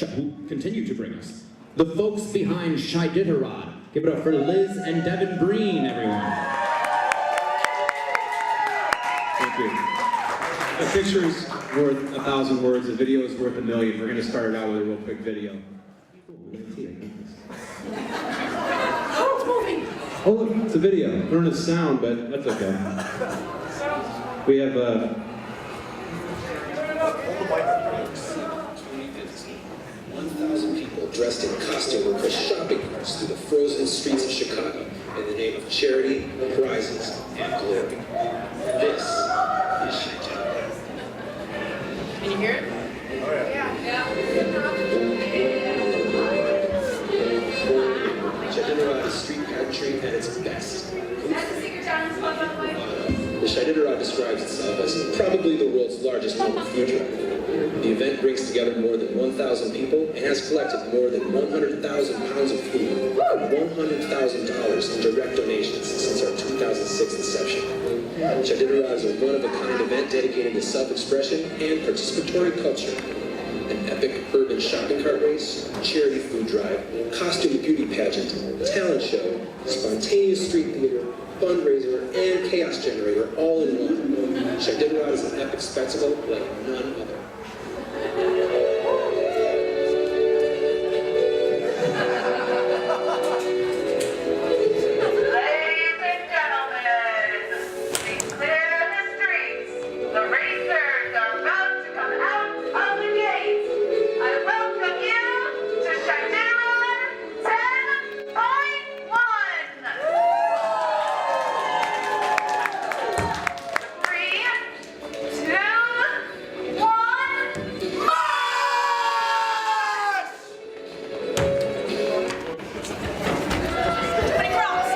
who continue to bring us. The folks behind CHIditarod. Give it up for Liz and Devin Breen, everyone. Thank you. A picture is worth 1,000 words. A video is worth 1,000,000. We're going to start it out with a real quick video. Oh, look, it's a video. We don't have sound, but that's okay. We have 1,000 people dressed in costume were pushed shopping carts through the frozen streets of Chicago in the name of charity, prizes, and glory. This is CHIditarod. Can you hear it? Oh yeah. CHIditarod is street pageantry at its best. That's the secret challenge spot, by the way. The CHIditarod describes itself as probably the world's largest mobile food drive. The event brings together more than 1,000 people and has collected more than 100,000 pounds of food, $100,000 in direct donations since our 2006 inception. CHIditarod is a one-of-a-kind event dedicated to self-expression and participatory culture. An epic urban shopping cart race, charity food drive, costume beauty pageant, talent show, spontaneous street theater, fundraiser, and chaos generator all in one. CHIditarod is an epic spectacle like none other. Ladies and gentlemen, please clear the streets. The racers are about to come out of the gates. I welcome you to CHIditarod 10.1. 3, 2, 1, march! 20 cross.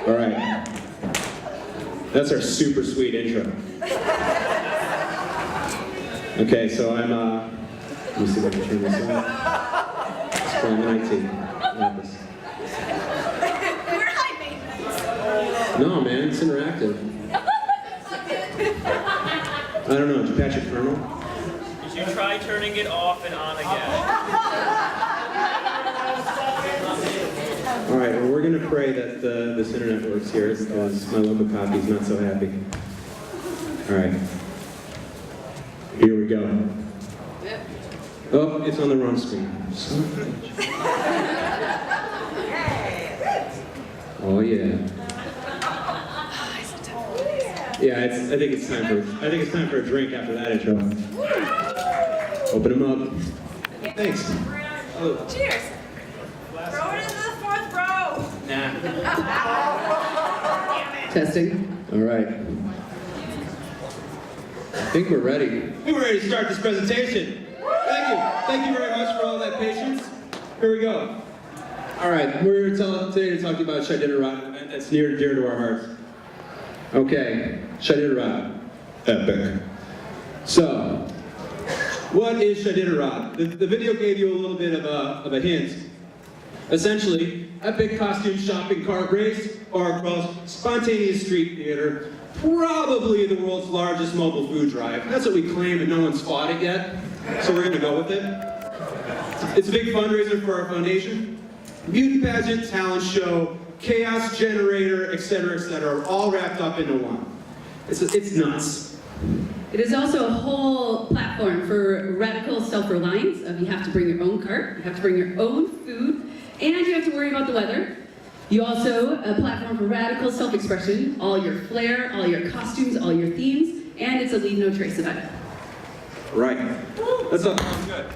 All right. That's our super sweet intro. Okay, so I'm, let me see if I can turn this on. It's from IT. Lapis. We're high maintenance. No, man, it's interactive. I don't know, did you patch your kernel? Did you try turning it off and on again? All right, well, we're going to pray that this internet works here because my local copy is not so happy. All right. Here we go. Oh, it's on the wrong screen. Son of a bitch. Oh, yeah. Yeah, I think it's time for a drink after that intro. Open them up. Thanks. Oh. Cheers. Throw it into the fourth row. Nah. Testing. All right. I think we're ready. We're ready to start this presentation. Thank you. Thank you very much for all that patience. Here we go. All right, we're today to talk to you about CHIditarod. That's near and dear to our hearts. Okay, CHIditarod. Epic. So, what is CHIditarod? The video gave you a little bit of a hint. Essentially, epic costume shopping cart race, or spontaneous street theater, probably the world's largest mobile food drive. That's what we claim, and no one's fought it yet, so we're gonna go with it. It's a big fundraiser for our foundation. Beauty pageant, talent show, chaos generator, etc., are all wrapped up into one. It's nuts. It is also a whole platform for radical self-reliance. You have to bring your own cart, you have to bring your own food, and you have to worry about the weather. You also, a platform for radical self-expression, all your flair, all your costumes, all your themes, and it's a leave no trace event. Right. That's all. Good.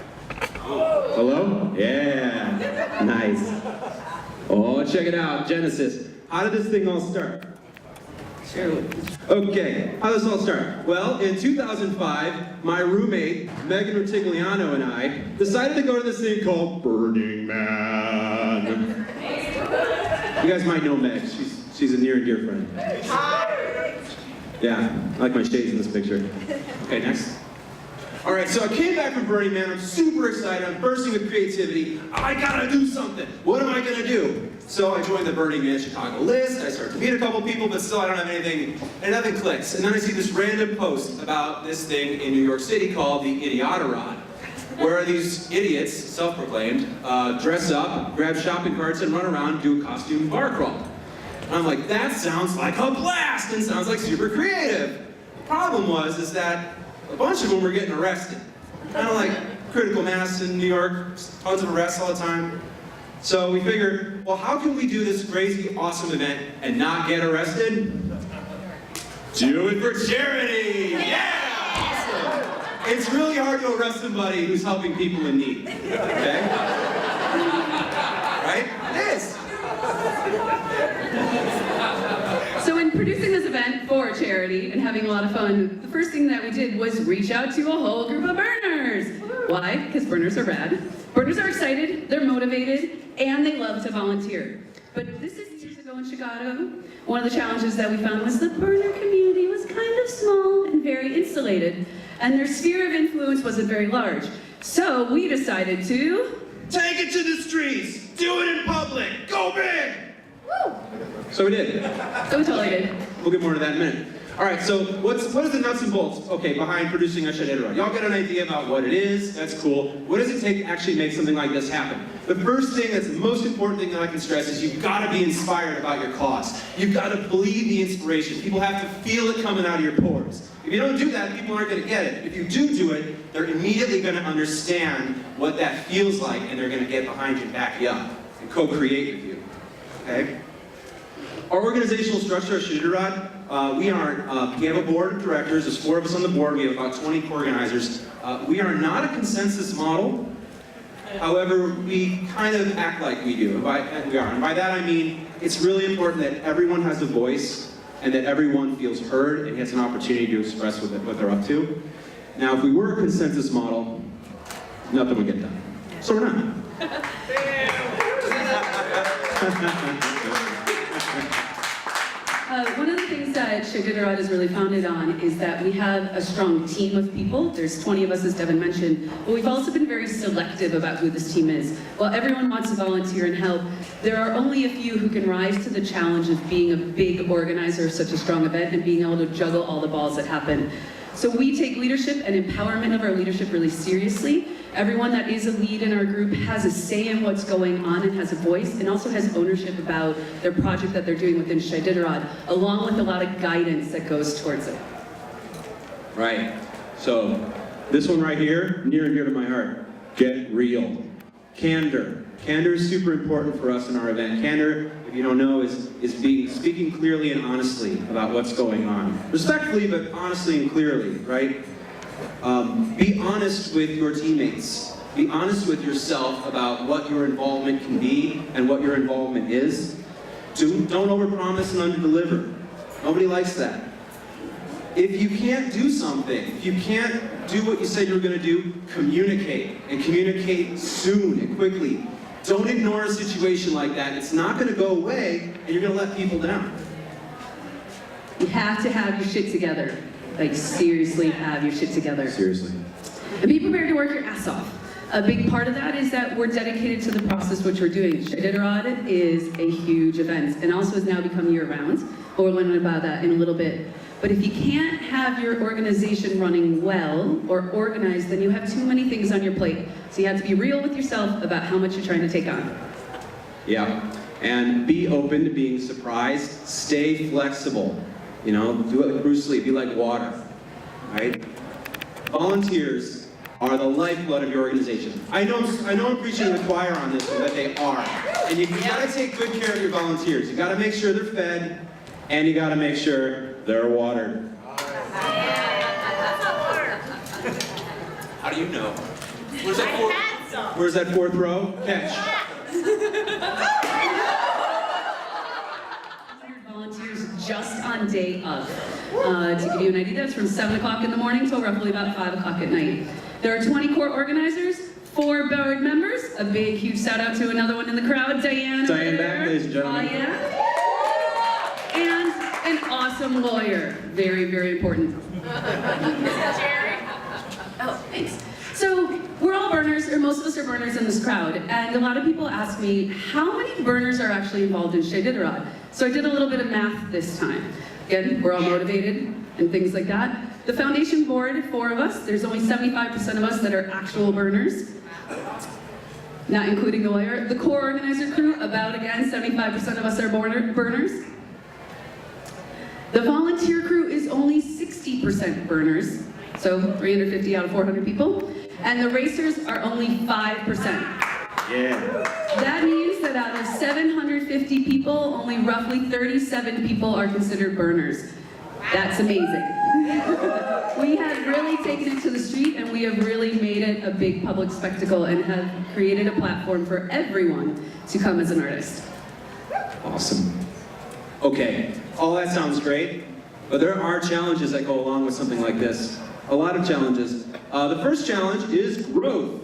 Oh. Hello? Yeah. Nice. Oh, check it out. Genesis. How did this thing all start? Okay, how does this all start? Well, in 2005, my roommate, Megan Rutigliano, and I decided to go to this thing called Burning Man. You guys might know Meg. She's a near and dear friend. Yeah, I like my shades in this picture. Okay, next. All right, so I came back from Burning Man. I'm super excited. I'm bursting with creativity. I gotta do something. What am I gonna do? So I joined the Burning Man Chicago list. I started to meet a couple people, but still I don't have anything, and nothing clicks. And then I see this random post about this thing in New York City called the CHIditarod, where these idiots, self-proclaimed, dress up, grab shopping carts, and run around and do a costume bar crawl. And I'm like, that sounds like a blast, and sounds like super creative. The problem is that a bunch of them were getting arrested. Kind of like critical mass in New York, tons of arrests all the time. So we figured, well, how can we do this crazy, awesome event and not get arrested? Do it for charity! Yeah! Awesome! It's really hard to arrest somebody who's helping people in need, okay? Right? It is! So in producing this event for charity and having a lot of fun, the first thing that we did was reach out to a whole group of burners. Why? Because burners are rad. Burners are excited, they're motivated, and they love to volunteer. But this is years ago in Chicago. One of the challenges that we found was the burner community was kind of small and very insulated, and their sphere of influence wasn't very large. So we decided to take it to the streets! Do it in public! Go big! Woo! So we did. So we totally did. We'll get more to that in a minute. All right, so what is the nuts and bolts, okay, behind producing a CHIditarod? Y'all get an idea about what it is, that's cool. What does it take to actually make something like this happen? The first thing, that's the most important thing that I can stress, is you've got to be inspired about your cause. You've got to believe the inspiration. People have to feel it coming out of your pores. If you don't do that, people aren't going to get it. If you do it, they're immediately going to understand what that feels like, and they're going to get behind you and back you up and co-create with you, okay? Our organizational structure at CHIditarod, we have a board of directors. There's 4 of us on the board. We have about 20 organizers. We are not a consensus model. However, we kind of act like we do. And by that I mean it's really important that everyone has a voice and that everyone feels heard and gets an opportunity to express what they're up to. Now, if we were a consensus model, nothing would get done. So we're not. One of the things that CHIditarod is really founded on is that we have a strong team of people. There's 20 of us, as Devin mentioned, but we've also been very selective about who this team is. While everyone wants to volunteer and help, there are only a few who can rise to the challenge of being a big organizer of such a strong event and being able to juggle all the balls that happen. So we take leadership and empowerment of our leadership really seriously. Everyone that is a lead in our group has a say in what's going on and has a voice, and also has ownership about their project that they're doing within CHIditarod, along with a lot of guidance that goes towards it. Right. So this one right here, near and dear to my heart. Get real. Candor. Candor is super important for us in our event. Candor, if you don't know, is speaking clearly and honestly about what's going on. Respectfully, but honestly and clearly, right? Be honest with your teammates. Be honest with yourself about what your involvement can be and what your involvement is. Don't overpromise and underdeliver. Nobody likes that. If you can't do something, if you can't do what you said you were going to do, communicate. And communicate soon and quickly. Don't ignore a situation like that. It's not going to go away, and you're going to let people down. You have to have your shit together. Like, seriously have your shit together. Seriously. And be prepared to work your ass off. A big part of that is that we're dedicated to the process which we're doing. CHIditarod is a huge event, and also has now become year-round. But we'll learn about that in a little bit. But if you can't have your organization running well or organized, then you have too many things on your plate. So you have to be real with yourself about how much you're trying to take on. Yeah, and be open to being surprised. Stay flexible. You know, do it like Bruce Lee, be like water, right? Volunteers are the lifeblood of your organization. I know I'm preaching to the choir on this one, but they are. And you gotta take good care of your volunteers. You gotta make sure they're fed, and you gotta make sure they're watered. How do you know? Where's that 4th row? Catch. Volunteers just on day of. To give you an idea, that's from 7 o'clock in the morning till roughly about 5 o'clock at night. There are 20 core organizers, 4 board members. A big, huge shout out to another one in the crowd, Diane. Diane back, ladies and gentlemen. Oh, yeah. And an awesome lawyer. Very, very important. Jerry. Oh, Thanks. So we're all burners, or most of us are burners in this crowd, and a lot of people ask me, how many burners are actually involved in CHIditarod? So I did a little bit of math this time. Again, we're all motivated and things like that. The foundation board, 4 of us, there's only 75% of us that are actual burners, not including the lawyer. The core organizer crew, about again, 75% of us are burners. The volunteer crew is only 60% burners, so 350 out of 400 people. And the racers are only 5%. Yeah. That means that out of 750 people, only roughly 37 people are considered burners. That's amazing. We have really taken it to the street, and we have really made it a big public spectacle and have created a platform for everyone to come as an artist. Awesome. Okay, all that sounds great, but there are challenges that go along with something like this. A lot of challenges. The first challenge is growth.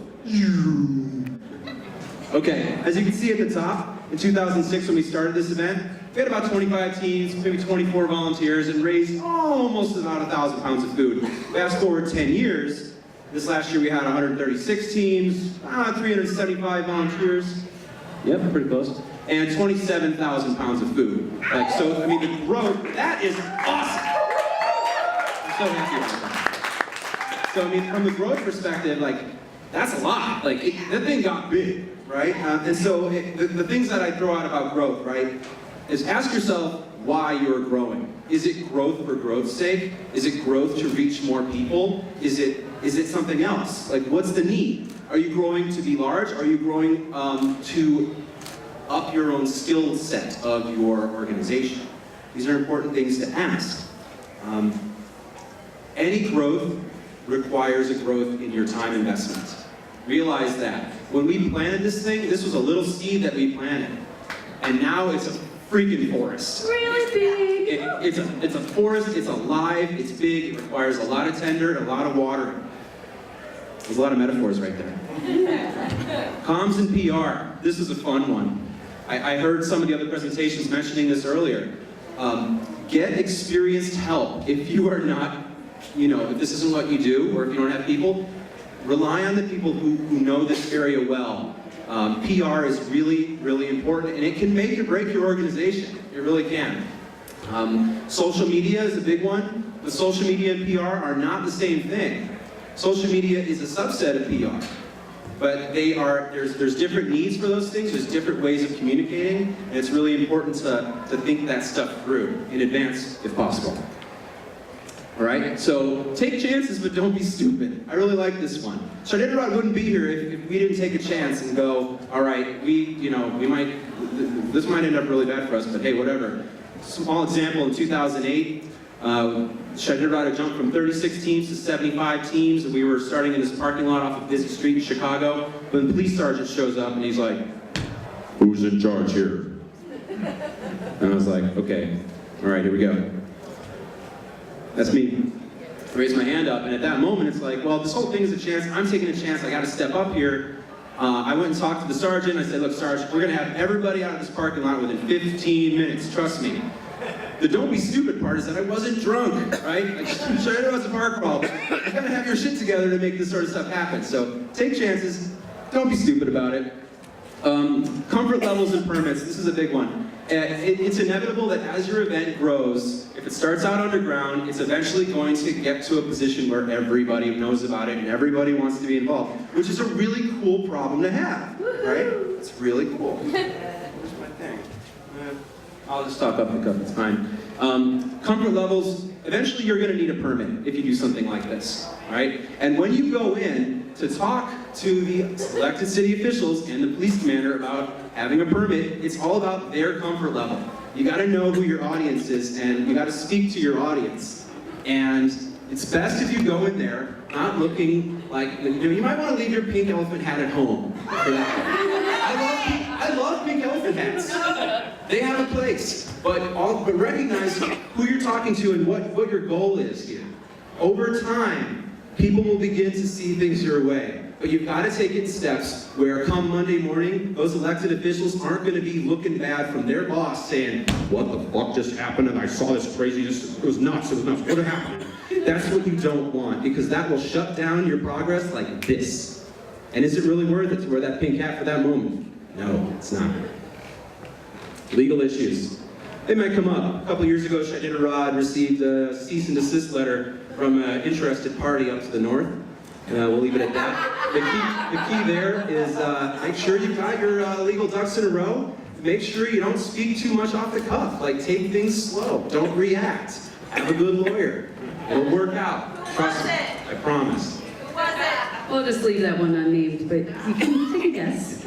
Okay, as you can see at the top, in 2006 when we started this event, we had about 25 teams, maybe 24 volunteers, and raised almost about 1,000 pounds of food. Fast forward 10 years, this last year we had 136 teams, 375 volunteers, yep, pretty close, and 27,000 pounds of food. Like, so, I mean, the growth, that is awesome! I'm so happy about that. So, I mean, from the growth perspective, like, that's a lot. Like, that thing got big, right? And so, the things that I throw out about growth, right, is ask yourself why you're growing. Is it growth for growth's sake? Is it growth to reach more people? Is it something else? Like, what's the need? Are you growing to be large? Are you growing to up your own skill set of your organization? These are important things to ask. Any growth requires a growth in your time investment. Realize that. When we planted this thing, this was a little seed that we planted. And now it's a freaking forest. Really big! It's a forest, it's alive, it's big, it requires a lot of tender, a lot of watering. There's a lot of metaphors right there. Comms and PR, this is a fun one. I heard some of the other presentations mentioning this earlier. Get experienced help. If you are not, if this isn't what you do, or if you don't have people, rely on the people who know this area well. PR is really, really important, and it can make or break your organization. It really can. Social media is a big one, but social media and PR are not the same thing. Social media is a subset of PR, but there's different needs for those things, there's different ways of communicating, and it's really important to think that stuff through in advance if possible. All right, so take chances, but don't be stupid. I really like this one. CHIditarod wouldn't be here if we didn't take a chance and go, all right, this might end up really bad for us, but hey, whatever. Small example, in 2008, CHIditarod had jumped from 36 teams to 75 teams, and we were starting in this parking lot off a busy street in Chicago, when the police sergeant shows up and he's like, "Who's in charge here?" And I was like, okay, all right, here we go. That's me. I raised my hand up, and at that moment it's like, well, this whole thing is a chance. I'm taking a chance. I got to step up here. I went and talked to the sergeant. I said, look, Sarge, we're going to have everybody out of this parking lot within 15 minutes. Trust me. The don't be stupid part is that I wasn't drunk, right? Like, sure, it was a bar crawl. You got to have your shit together to make this sort of stuff happen. So take chances. Don't be stupid about it. Comfort levels and permits. This is a big one. It's inevitable that as your event grows, if it starts out underground, it's eventually going to get to a position where everybody knows about it and everybody wants to be involved, which is a really cool problem to have, right? It's really cool. Where's my thing? I'll just talk up and cup, it's fine. Comfort levels, eventually you're going to need a permit if you do something like this, right? And when you go in to talk to the elected city officials and the police commander about having a permit, it's all about their comfort level. You got to know who your audience is, and you got to speak to your audience. And it's best if you go in there not looking like, you might want to leave your pink elephant hat at home for that. I love pink elephant hats. They have a place, but recognize who you're talking to and what your goal is here. Over time, people will begin to see things your way. But you've got to take it in steps where come Monday morning, those elected officials aren't going to be looking bad from their boss saying, what the fuck just happened and I saw this craziness, it was nuts, what happened? That's what you don't want, because that will shut down your progress like this. And is it really worth it to wear that pink hat for that moment? No, it's not. Legal issues. They might come up. A couple years ago, CHIditarod received a cease and desist letter from an interested party up to the north. We'll leave it at that. The key there is make sure you've got your legal ducks in a row. Make sure you don't speak too much off the cuff. Like, take things slow. Don't react. Have a good lawyer. It'll work out. Trust me. I promise. Who was it? We'll just leave that one unnamed, but you can take a guess.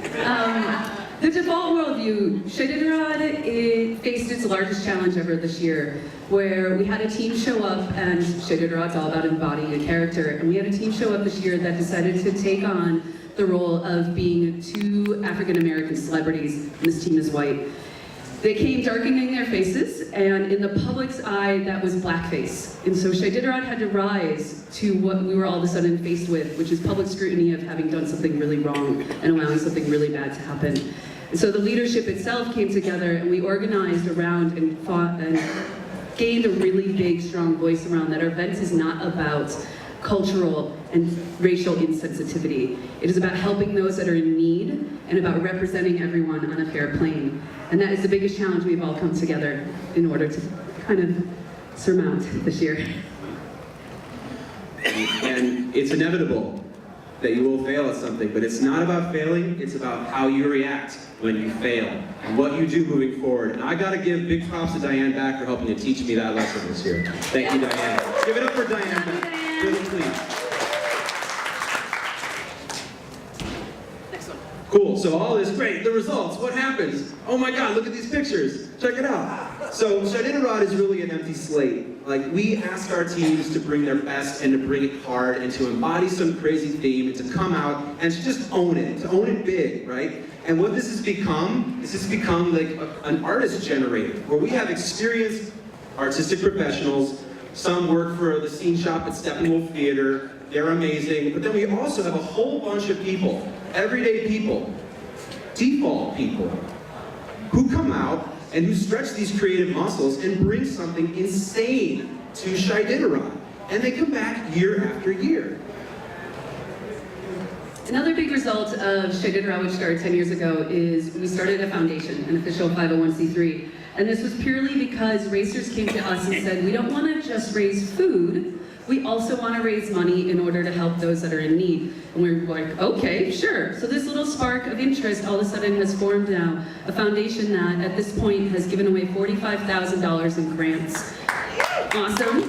The default worldview, CHIditarod, it faced its largest challenge ever this year, where we had a team show up, and CHIditarod's all about embodying a character, and we had a team show up this year that decided to take on the role of being two African-American celebrities, and this team is white. They came darkening their faces, and in the public's eye, that was blackface. And so CHIditarod had to rise to what we were all of a sudden faced with, which is public scrutiny of having done something really wrong and allowing something really bad to happen. And so the leadership itself came together, and we organized around and fought and gained a really big, strong voice around that our event is not about cultural and racial insensitivity. It is about helping those that are in need and about representing everyone on a fair plane. And that is the biggest challenge we've all come together in order to kind of surmount this year. And it's inevitable that you will fail at something, but it's not about failing, it's about how you react when you fail and what you do moving forward. And I gotta give big props to Diane back for helping to teach me that lesson this year. Thank you, Diane. Give it up for Diane back. Really please. Cool, so all this, great, the results, what happens? Oh my God, look at these pictures, check it out. So CHIditarod is really an empty slate. Like, we ask our teams to bring their best and to bring it hard and to embody some crazy theme and to come out and to just own it big, right? And what this has become like an artist generator, where we have experienced artistic professionals. Some work for the scene shop at Steppenwolf Theater. They're amazing. But then we also have a whole bunch of people, everyday people, default people, who come out and who stretch these creative muscles and bring something insane to CHIditarod. And they come back year after year. Another big result of CHIditarod, which started 10 years ago, is we started a foundation, an official 501c3. And this was purely because racers came to us and said, we don't want to just raise food, we also want to raise money in order to help those that are in need. And we were like, okay, sure. So this little spark of interest all of a sudden has formed now a foundation that at this point has given away $45,000 in grants. Awesome.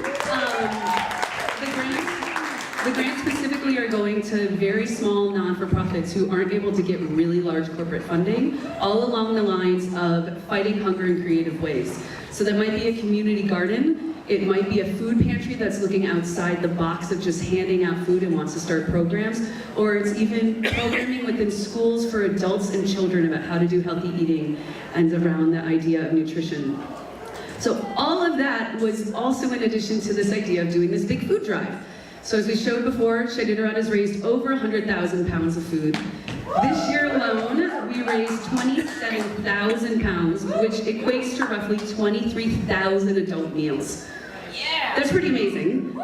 The grants specifically are going to very small non-for-profits who aren't able to get really large corporate funding, all along the lines of fighting hunger in creative ways. So that might be a community garden, it might be a food pantry that's looking outside the box of just handing out food and wants to start programs, or it's even programming within schools for adults and children about how to do healthy eating and around the idea of nutrition. So all of that was also in addition to this idea of doing this big food drive. So as we showed before, CHIditarod has raised over 100,000 pounds of food. This year alone, we raised 27,000 pounds, which equates to roughly 23,000 adult meals. Yeah. That's pretty amazing.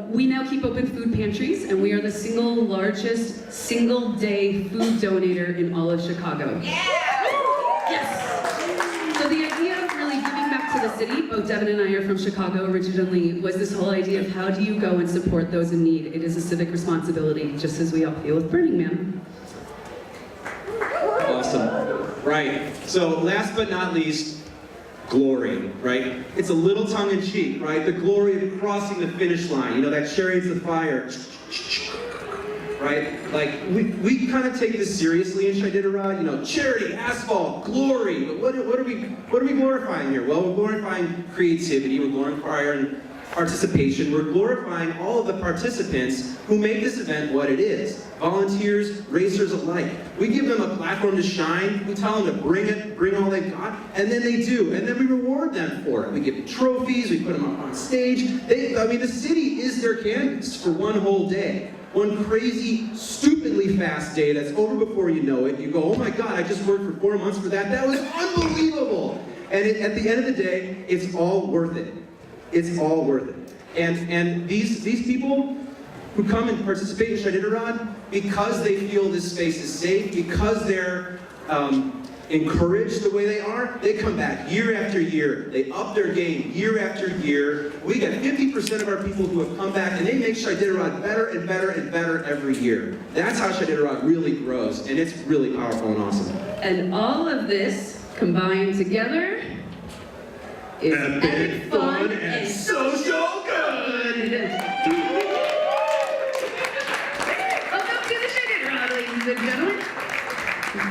We now keep open food pantries, and we are the single largest single-day food donator in all of Chicago. Yeah. Yes. So the idea of really giving back to the city, both Devin and I are from Chicago originally, was this whole idea of how do you go and support those in need? It is a civic responsibility, just as we all feel with Burning Man. Awesome. Right. So last but not least, glory, right? It's a little tongue-in-cheek, right? The glory of crossing the finish line. You know, that chariots of fire. Right? Like, we kind of take this seriously in CHIditarod, you know, charity, asphalt, glory. But what are we glorifying here? Well, we're glorifying creativity, we're glorifying participation, we're glorifying all of the participants who make this event what it is. Volunteers, racers alike. We give them a platform to shine, we tell them to bring all they've got, and then they do, and then we reward them for it. We give them trophies, we put them up on stage. The city is their canvas for one whole day. One crazy, stupidly fast day that's over before you know it. You go, oh my God, I just worked for 4 months for that. That was unbelievable. And at the end of the day, it's all worth it. It's all worth it. And these people who come and participate in CHIditarod, because they feel this space is safe, because they're encouraged the way they are, they come back year after year. They up their game year after year. We get 50% of our people who have come back, and they make CHIditarod better and better and better every year. That's how CHIditarod really grows, and it's really powerful and awesome. And all of this combined together is epic fun and social good. Welcome to the CHIditarod, ladies and gentlemen.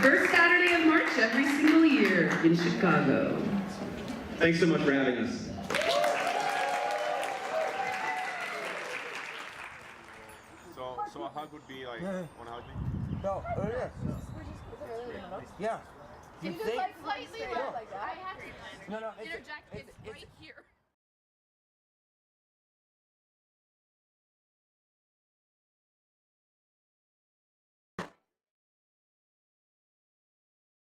First Saturday of March every single year in Chicago. Thanks so much for having us. So a hug would be like, wanna hug me? No, yeah. Can you just like slightly like that? I have to No, interject. It's right here.